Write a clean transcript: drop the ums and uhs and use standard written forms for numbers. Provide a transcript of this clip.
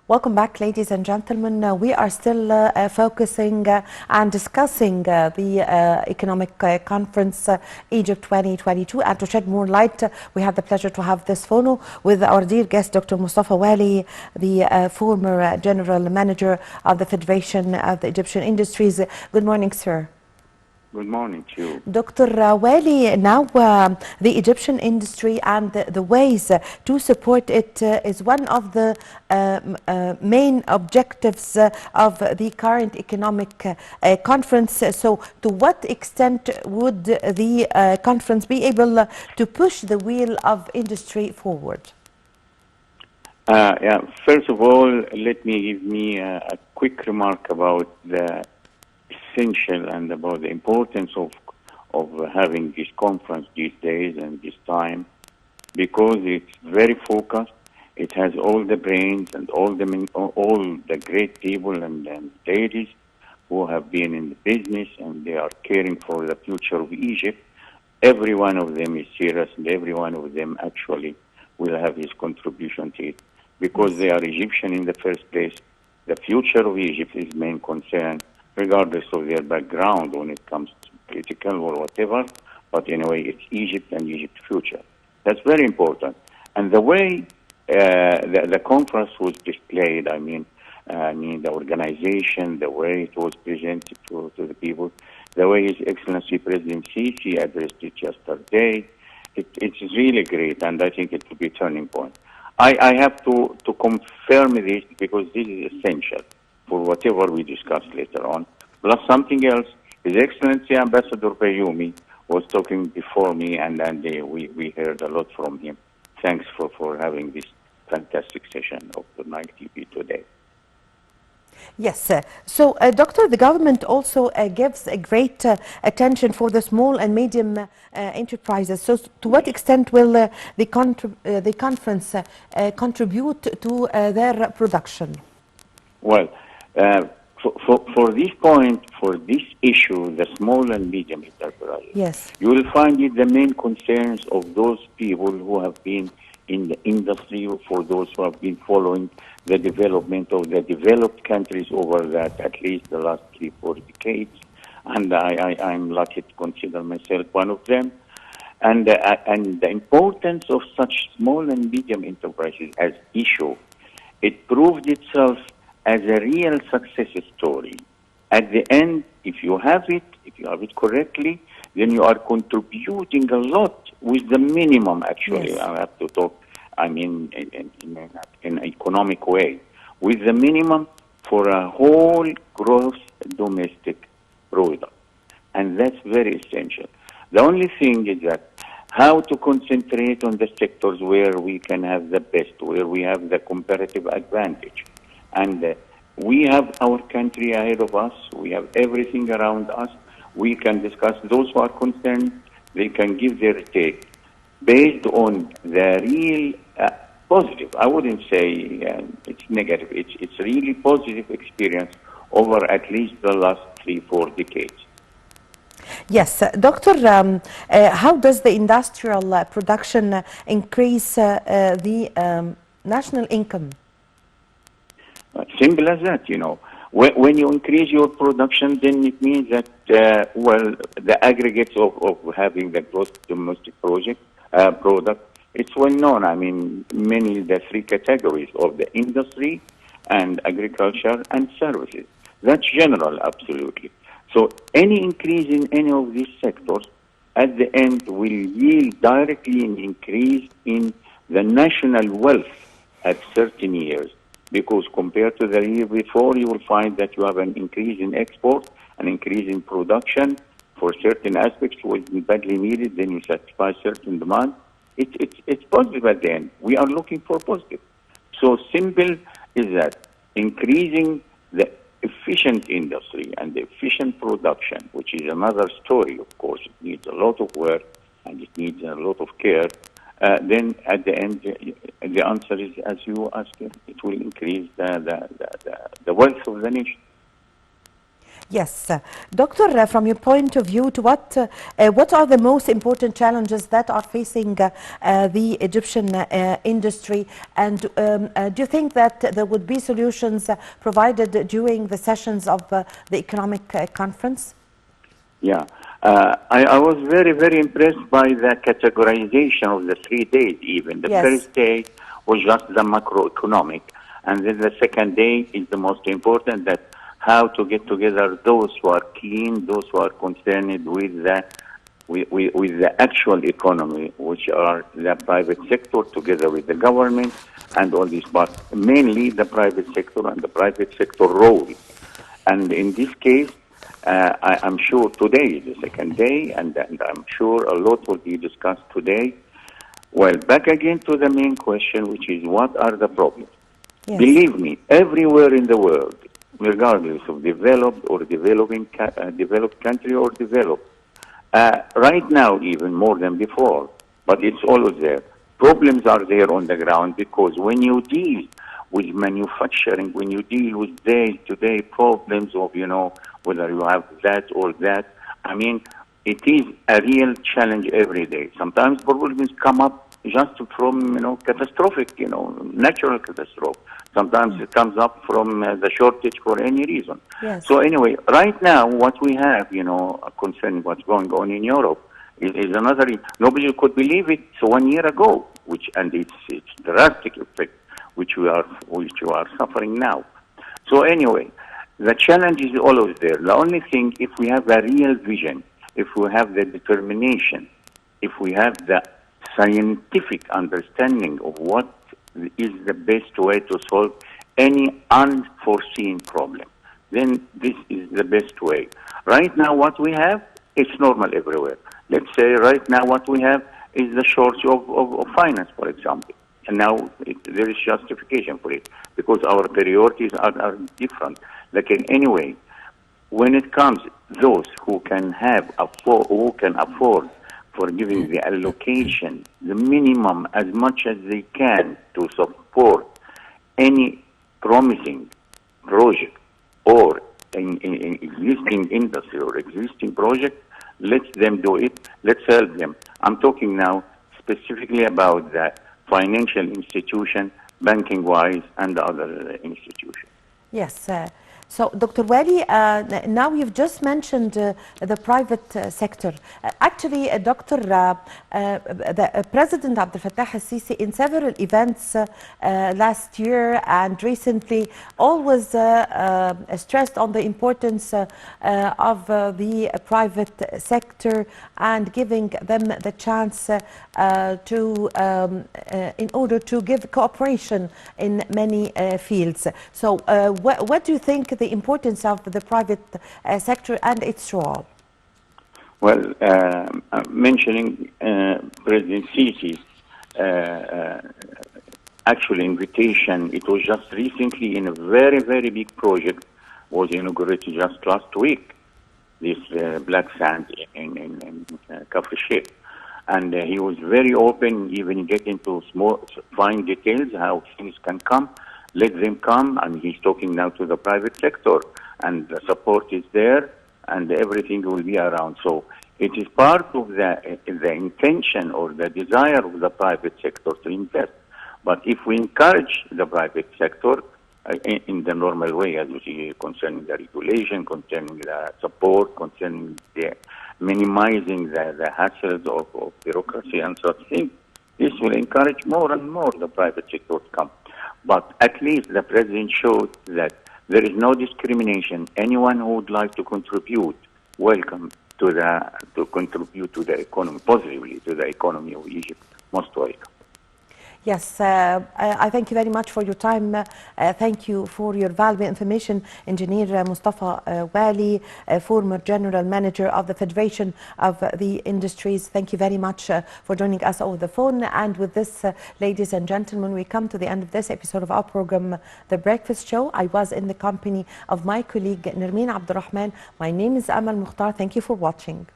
Welcome back, ladies and gentlemen. We are still focusing and discussing the economic conference Egypt 2022. And to shed more light, we have the pleasure to have this phone with our dear guest, Dr. Mostafa Wali, the former general manager of the Federation of the Egyptian Industries. Good morning, sir. Good morning to you. Dr. Wali, now the Egyptian industry and the ways to support it is one of the main objectives of the current economic conference. So to what extent would the conference be able to push the wheel of industry forward? Yeah. First of all, let me give me a quick remark about the essential and about the importance of having this conference these days and this time, because it's very focused. It has all the brains and all the great people and ladies who have been in the business, and they are caring for the future of Egypt. Every one of them is serious, and every one of them actually will have his contribution to it, because they are Egyptian in the first place. The future of Egypt is main concern, regardless of their background when it comes to political or whatever. But anyway, it's Egypt and Egypt's future. That's very important. And the way the conference was displayed, I mean the organization, the way it was presented to the people, the way His Excellency President Sisi addressed it yesterday, it's really great, and I think it will be a turning point. I have to confirm this, because this is essential for whatever we discuss later on. Plus something else, His Excellency Ambassador Bayoumi was talking before me, and we heard a lot from him. Thanks for having this fantastic session of the Nile TV today. Yes, so Doctor, the government also gives a great attention for the small and medium enterprises. So to what extent will the conference contribute to their production? Well, for this point, for this issue, the small and medium enterprises, yes, you will find it the main concerns of those people who have been in the industry, for those who have been following the development of the developed countries over that, at least the last 3-4 decades. And I'm lucky to consider myself one of them. And the importance of such small and medium enterprises as issue, it proved itself as a real success story. At the end, if you have it correctly, then you are contributing a lot with the minimum, actually. Yes. I have to talk, I mean, in an economic way, with the minimum for a whole gross domestic product. And that's very essential. The only thing is that how to concentrate on the sectors where we can have the best, where we have the comparative advantage. And we have our country ahead of us. We have everything around us. We can discuss. Those who are concerned, they can give their take based on the real positive. I wouldn't say it's negative. It's really positive experience over at least the last 3-4 decades. Yes, Doctor, how does the industrial production increase the national income? Simple as that, you know. When you increase your production, then it means that, the aggregates of having the gross domestic product, it's well known. I mean, the 3 categories of the industry and agriculture and services. That's general, absolutely. So any increase in any of these sectors at the end will yield directly an increase in the national wealth at certain years. Because compared to the year before, you will find that you have an increase in export, an increase in production for certain aspects was badly needed, then you satisfy certain demand. It's positive at the end. We are looking for positive. So simple is that increasing the efficient industry and the efficient production, which is another story, of course. It needs a lot of work and it needs a lot of care. Then at the end, the answer is, as you asked, it will increase the wealth of the nation. Yes, Doctor, from your point of view, what are the most important challenges that are facing the Egyptian industry, and do you think that there would be solutions provided during the sessions of the economic conference? Yeah. I was very, very impressed by the categorization of the 3 days even. The Yes. first day was just the macroeconomic, and then the second day is the most important, that how to get together those who are keen, those who are concerned with the actual economy, which are the private sector together with the government and all this, but mainly the private sector and the private sector role. And in this case, I'm sure today is the second day, and I'm sure a lot will be discussed today. Well, back again to the main question, which is what are the problems? Yes. Believe me, everywhere in the world, regardless of developed or developed country or developed, right now even more than before, but it's always there. Problems are there on the ground, because when you deal with manufacturing, when you deal with day-to-day problems of, whether you have that or that, I mean, it is a real challenge every day. Sometimes problems come up just from, catastrophic, natural catastrophe. Sometimes it comes up from the shortage for any reason. Yes. So anyway, right now, what we have, concerning what's going on in Europe, is another. Nobody could believe it 1 year ago, and it's drastic effect, which you are suffering now. So anyway, the challenge is always there. The only thing, if we have a real vision, if we have the determination, if we have the scientific understanding of what is the best way to solve any unforeseen problem, then this is the best way. Right now, what we have, it's normal everywhere. Let's say right now what we have is the shortage of finance, for example. And now there is justification for it, because our priorities are different. Like anyway, when it comes those who can afford for giving the allocation, the minimum as much as they can to support any promising project or in existing industry or existing project, let them do it. Let's help them. I'm talking now specifically about the financial institution, banking-wise, and other institutions. Yes. So, Dr. Wali, now you've just mentioned the private sector. Actually, the President Abdel Fattah al-Sisi, in several events last year and recently, always stressed on the importance of the private sector and giving them the chance in order to give cooperation in many fields. So, what do you think the importance of the private sector and its role? Well, mentioning President Sisi's actual invitation, it was just recently in a very, very big project, was inaugurated just last week, this black sand in Kafr Sheikh. And he was very open, even get into small, fine details, how things can come. Let them come, and he's talking now to the private sector, and the support is there, and everything will be around. So it is part of the intention or the desire of the private sector to invest. But if we encourage the private sector in the normal way, as you see, concerning the regulation, concerning the support, concerning the minimizing the hassles of bureaucracy and such things, this will encourage more and more the private sector to come. But at least the President showed that there is no discrimination. Anyone who would like to contribute, welcome to contribute to the economy, positively to the economy of Egypt. Most welcome. Yes, I thank you very much for your time. Thank you for your valuable information, Engineer Mostafa Wali, former General Manager of the Federation of the Industries. Thank you very much for joining us over the phone. And with this, ladies and gentlemen, we come to the end of this episode of our program, The Breakfast Show. I was in the company of my colleague, Nermeen Abdurrahman. My name is Amal Mukhtar. Thank you for watching.